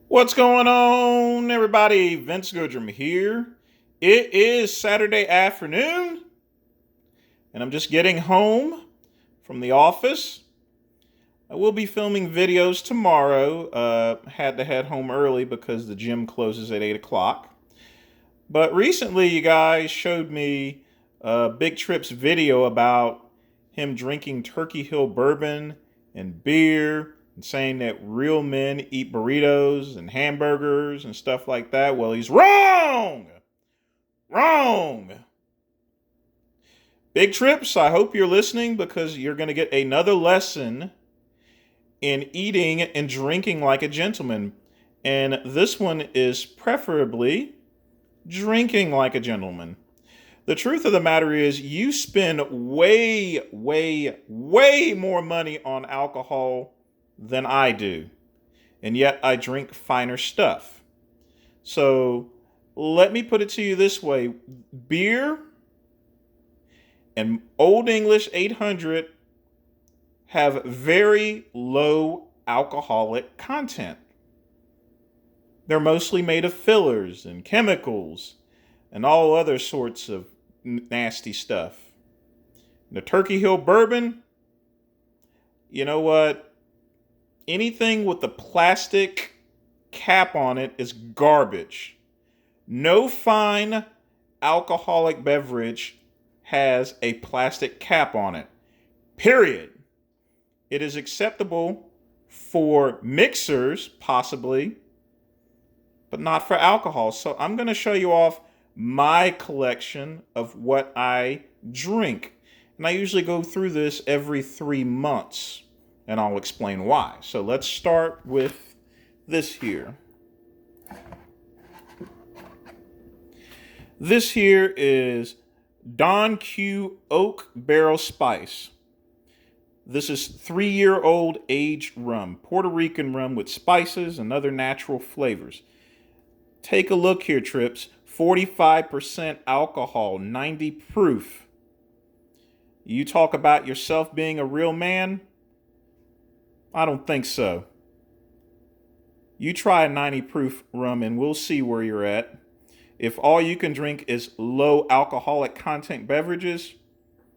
What's going on, everybody? Vince Goodrum here. It is Saturday afternoon, and I'm just getting home from the office. I will be filming videos tomorrow. Had to head home early because the gym closes at 8 o'clock. But recently, you guys showed me Big Trip's video about him drinking Turkey Hill bourbon and beer and saying that real men eat burritos and hamburgers and stuff like that. Well, he's wrong! Wrong! Big Trips, I hope you're listening because you're going to get another lesson in eating and drinking like a gentleman. And this one is preferably drinking like a gentleman. The truth of the matter is you spend way more money on alcohol than I do. And yet I drink finer stuff. So let me put it to you this way. Beer and Old English 800 have very low alcoholic content. They're mostly made of fillers and chemicals and all other sorts of nasty stuff. The Turkey Hill bourbon, you know what? Anything with the plastic cap on it is garbage. No fine alcoholic beverage has a plastic cap on it. Period. It is acceptable for mixers, possibly, but not for alcohol. So I'm going to show you off my collection of what I drink. And I usually go through this every 3 months, and I'll explain why. So let's start with this here. This here is Don Q Oak Barrel Spice. This is 3-year-old aged rum, Puerto Rican rum with spices and other natural flavors. Take a look here, Trips. 45% alcohol, 90 proof. You talk about yourself being a real man? I don't think so. You try a 90 proof rum and we'll see where you're at. If all you can drink is low alcoholic content beverages,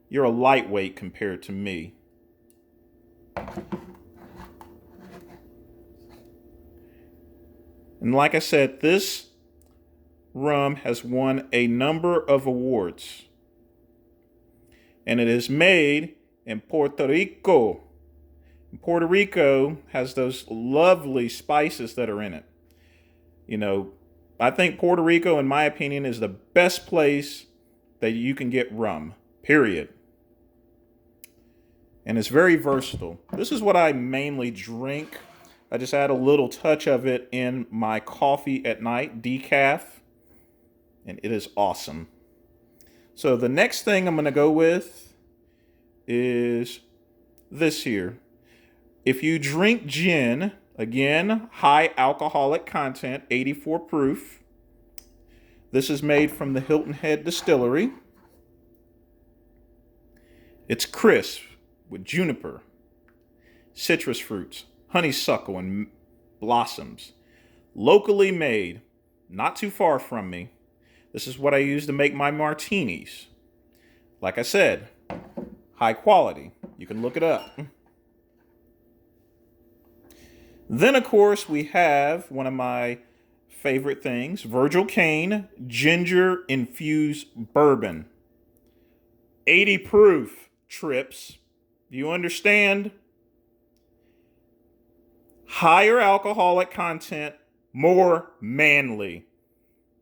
you're a lightweight compared to me. And like I said, this rum has won a number of awards. And it is made in Puerto Rico. Puerto Rico has those lovely spices that are in it. You know, I think Puerto Rico, in my opinion, is the best place that you can get rum, period. And it's very versatile. This is what I mainly drink. I just add a little touch of it in my coffee at night, decaf. And it is awesome. So the next thing I'm going to go with is this here. If you drink gin, again, high alcoholic content, 84 proof. This is made from the Hilton Head Distillery. It's crisp with juniper, citrus fruits, honeysuckle, and blossoms. Locally made, not too far from me. This is what I use to make my martinis. Like I said, high quality. You can look it up. Then, of course, we have one of my favorite things, Virgil Cane Ginger Infused Bourbon. 80 proof, Trips. Do you understand? Higher alcoholic content, more manly.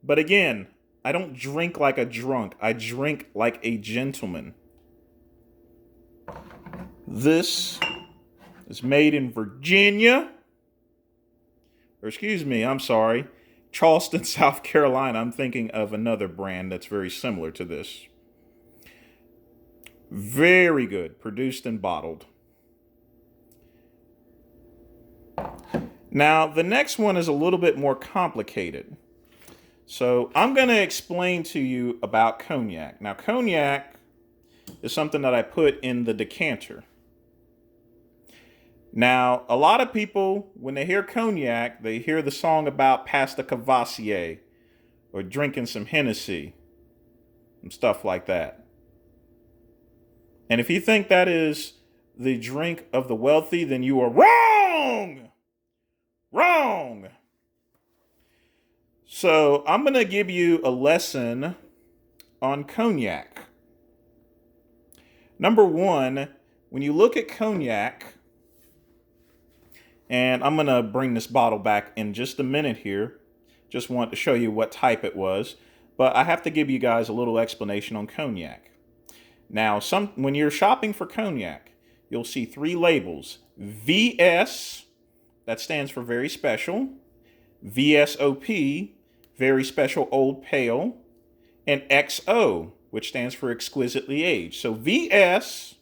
But again, I don't drink like a drunk. I drink like a gentleman. This is made in Virginia. Or excuse me, I'm sorry. Charleston, South Carolina. I'm thinking of another brand that's very similar to this. Very good. Produced and bottled. Now, the next one is a little bit more complicated. So I'm going to explain to you about cognac. Now, cognac is something that I put in the decanter. Now, a lot of people, when they hear cognac, they hear the song about Pasta Cavassier or drinking some Hennessy and stuff like that. And if you think that is the drink of the wealthy, then you are wrong. Wrong. So I'm going to give you a lesson on cognac. Number one, when you look at cognac, and I'm going to bring this bottle back in just a minute here. Just want to show you what type it was. But I have to give you guys a little explanation on cognac. Now, when you're shopping for cognac, you'll see three labels. VS, that stands for very special. VSOP, very special old pale. And XO, which stands for exquisitely aged. So VS,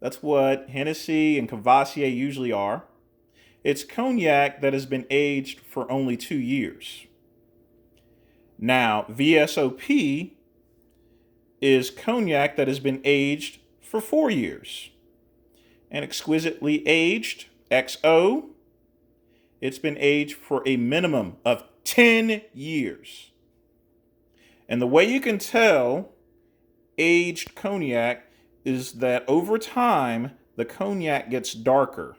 that's what Hennessy and Cavassier usually are. It's cognac that has been aged for only 2 years. Now, VSOP is cognac that has been aged for 4 years. And exquisitely aged, XO, it's been aged for a minimum of 10 years. And the way you can tell aged cognac is that over time, the cognac gets darker.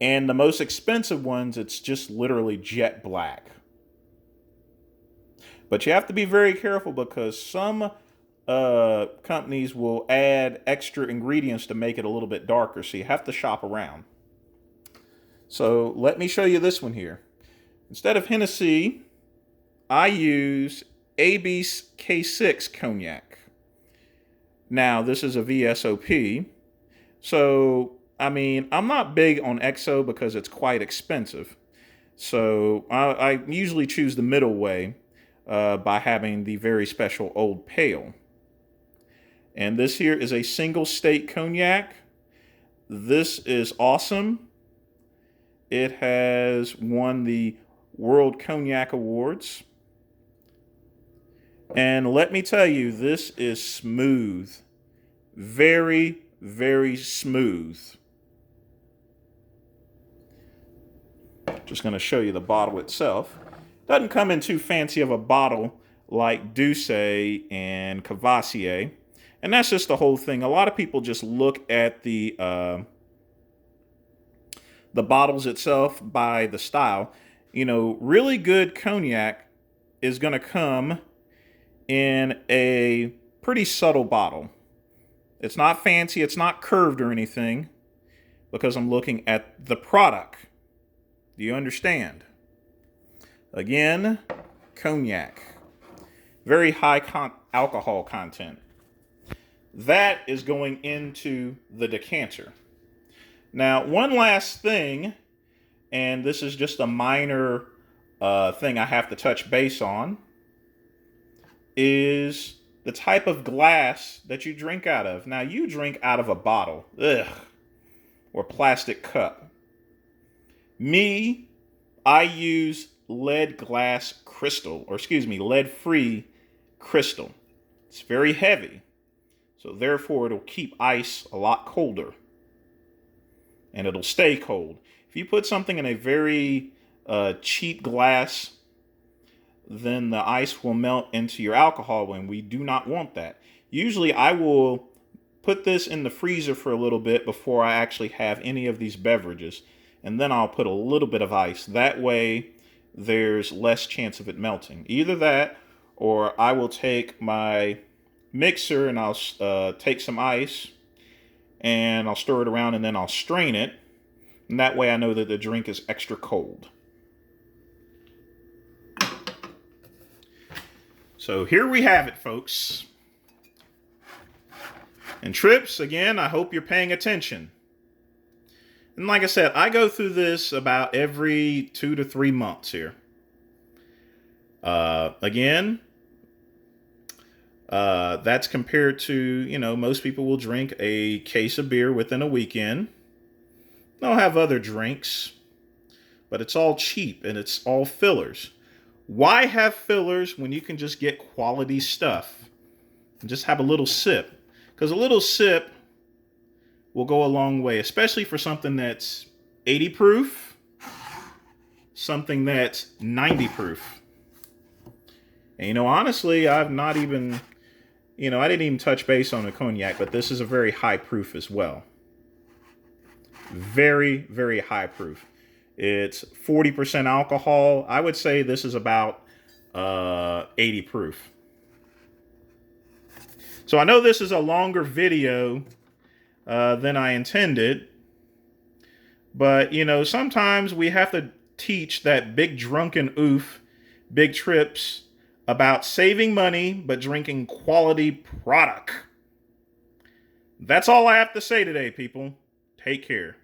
And the most expensive ones, it's just literally jet black. But you have to be very careful because some companies will add extra ingredients to make it a little bit darker. So you have to shop around. So let me show you this one here. Instead of Hennessy, I use Abyss K6 cognac. Now, this is a VSOP. So, I mean, I'm not big on XO because it's quite expensive. So I usually choose the middle way by having the very special old pale. And this here is a single state cognac. This is awesome. It has won the World Cognac Awards. And let me tell you, this is smooth. Very, very smooth. Just going to show you the bottle itself. Doesn't come in too fancy of a bottle like Douce and Cavassier. And that's just the whole thing. A lot of people just look at the bottles itself by the style. You know, really good cognac is going to come in a pretty subtle bottle. It's not fancy, it's not curved or anything, because I'm looking at the product. Do you understand? Again, cognac. Very high alcohol content. That is going into the decanter. Now, one last thing, and this is just a minor thing I have to touch base on, is the type of glass that you drink out of. Now, you drink out of a bottle, or plastic cup. Me, I use lead lead-free crystal. It's very heavy, so therefore it'll keep ice a lot colder, and it'll stay cold. If you put something in a very cheap glass, then the ice will melt into your alcohol, and we do not want that. Usually I will put this in the freezer for a little bit before I actually have any of these beverages, and then I'll put a little bit of ice. That way there's less chance of it melting. Either that, or I will take my mixer and I'll take some ice and I'll stir it around and then I'll strain it, and that way I know that the drink is extra cold. So here we have it, folks. And Trips, again, I hope you're paying attention. And like I said, I go through this about every 2 to 3 months here. That's compared to, most people will drink a case of beer within a weekend. They'll have other drinks, but it's all cheap and it's all fillers. Why have fillers when you can just get quality stuff and just have a little sip? Because a little sip will go a long way, especially for something that's 80 proof, something that's 90 proof. And, honestly, I've not even, I didn't even touch base on the cognac, but this is a very high proof as well. Very, very high proof. It's 40% alcohol. I would say this is about 80 proof. So I know this is a longer video than I intended. But, sometimes we have to teach that big drunken oof, big trips about saving money but drinking quality product. That's all I have to say today, people. Take care.